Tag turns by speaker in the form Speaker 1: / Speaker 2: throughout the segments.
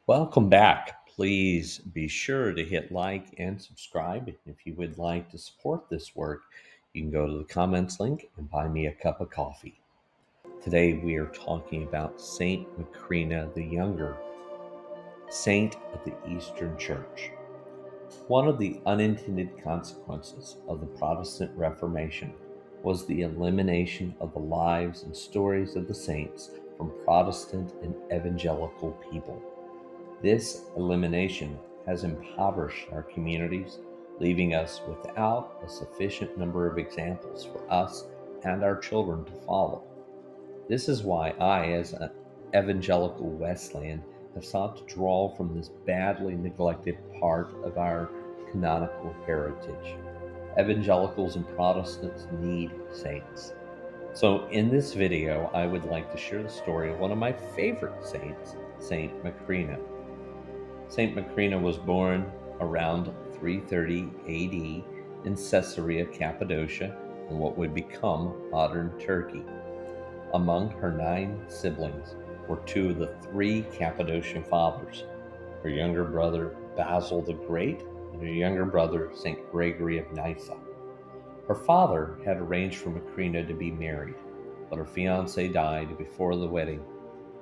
Speaker 1: Welcome back. Please be sure to hit like and subscribe. If you would like to support this work, you can go to the comments link and buy me a cup of coffee. Today we are talking about Saint Macrina the Younger, saint of the Eastern Church. One of the unintended consequences of the Protestant Reformation was the elimination of the lives and stories of the saints from Protestant and evangelical people. This elimination has impoverished our communities, leaving us without a sufficient number of examples for us and our children to follow. This is why I, as an evangelical Wesleyan, have sought to draw from this badly neglected part of our canonical heritage. Evangelicals and Protestants need saints. So, in this video, I would like to share the story of one of my favorite saints, Saint Macrina. Saint Macrina was born around 330 AD in Caesarea Cappadocia in what would become modern Turkey. Among her 9 siblings were two of the three Cappadocian fathers, her younger brother Basil the Great and her younger brother St. Gregory of Nyssa. Her father had arranged for Macrina to be married, but her fiancé died before the wedding.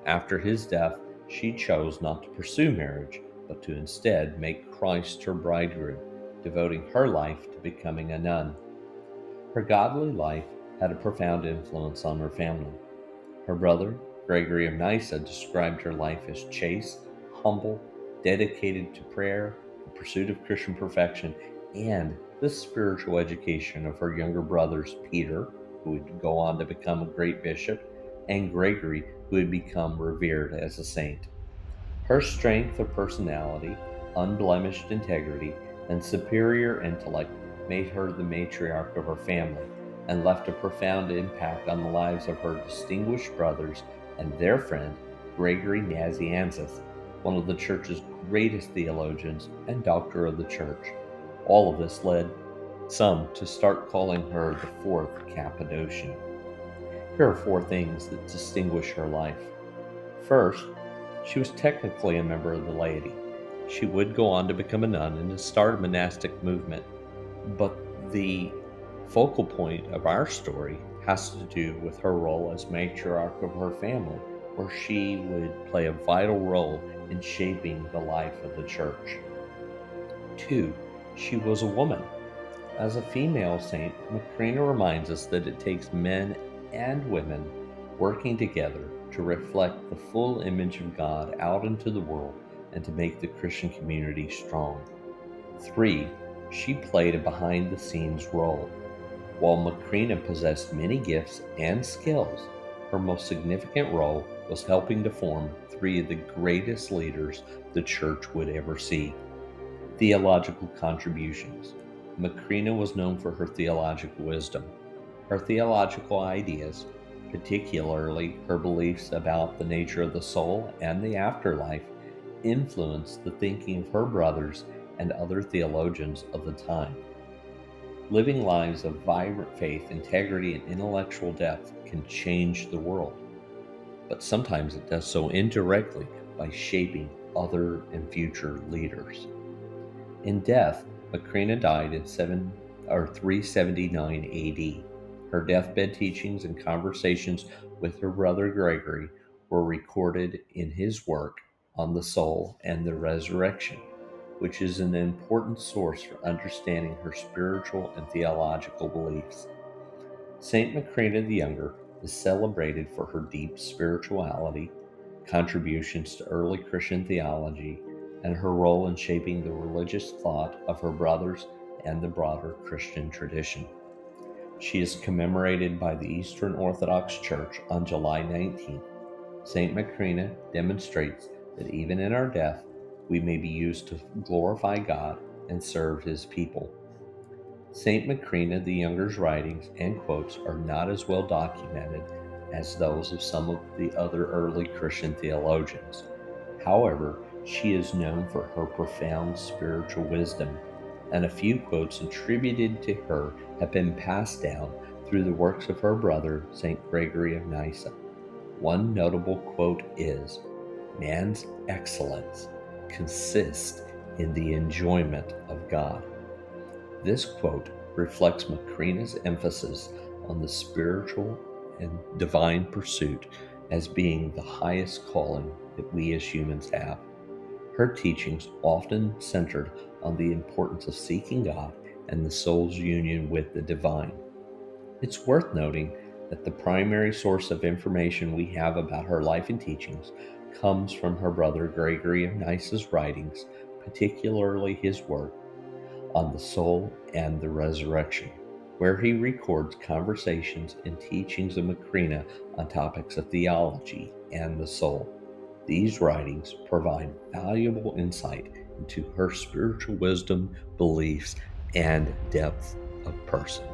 Speaker 1: After his death, she chose not to pursue marriage, but to instead make Christ her bridegroom, devoting her life to becoming a nun. Her godly life had a profound influence on her family. Her brother, Gregory of Nyssa, described her life as chaste, humble, dedicated to prayer, the pursuit of Christian perfection, and the spiritual education of her younger brothers, Peter, who would go on to become a great bishop, and Gregory, who would become revered as a saint. Her strength of personality, unblemished integrity, and superior intellect made her the matriarch of her family and left a profound impact on the lives of her distinguished brothers and their friend, Gregory Nazianzus, one of the Church's greatest theologians and doctor of the Church. All of this led some to start calling her the fourth Cappadocian. Here are 4 things that distinguish her life. First, she was technically a member of the laity. She would go on to become a nun and to start a monastic movement, but the focal point of our story has to do with her role as matriarch of her family, where she would play a vital role in shaping the life of the church. 2. She was a woman. As a female saint, Macrina reminds us that it takes men and women working together to reflect the full image of God out into the world and to make the Christian community strong. 3. She played a behind-the-scenes role. While Macrina possessed many gifts and skills, her most significant role was helping to form 3 of the greatest leaders the Church would ever see. Theological contributions. Macrina was known for her theological wisdom. Her theological ideas, particularly her beliefs about the nature of the soul and the afterlife, influenced the thinking of her brothers and other theologians of the time. Living lives of vibrant faith, integrity, and intellectual depth can change the world, but sometimes it does so indirectly by shaping other and future leaders. In death, Macrina died in 379 AD. Her deathbed teachings and conversations with her brother Gregory were recorded in his work on the soul and the resurrection, which is an important source for understanding her spiritual and theological beliefs. Saint Macrina the Younger is celebrated for her deep spirituality, contributions to early Christian theology, and her role in shaping the religious thought of her brothers and the broader Christian tradition. She is commemorated by the Eastern Orthodox Church on July 19th. Saint Macrina demonstrates that even in our death, we may be used to glorify God and serve His people. Saint Macrina the Younger's writings and quotes are not as well documented as those of some of the other early Christian theologians. However, she is known for her profound spiritual wisdom, and a few quotes attributed to her have been passed down through the works of her brother, St. Gregory of Nyssa. One notable quote is, "Man's excellence consist in the enjoyment of God. This quote reflects Macrina's emphasis on the spiritual and divine pursuit as being the highest calling that we as humans have. Her teachings often centered on the importance of seeking God and the soul's union with the divine. It's worth noting that the primary source of information we have about her life and teachings comes from her brother Gregory of Nysa's writings, particularly his work on the soul and the resurrection, where he records conversations and teachings of Macrina on topics of theology and the soul. These writings provide valuable insight into her spiritual wisdom, beliefs, and depth of person.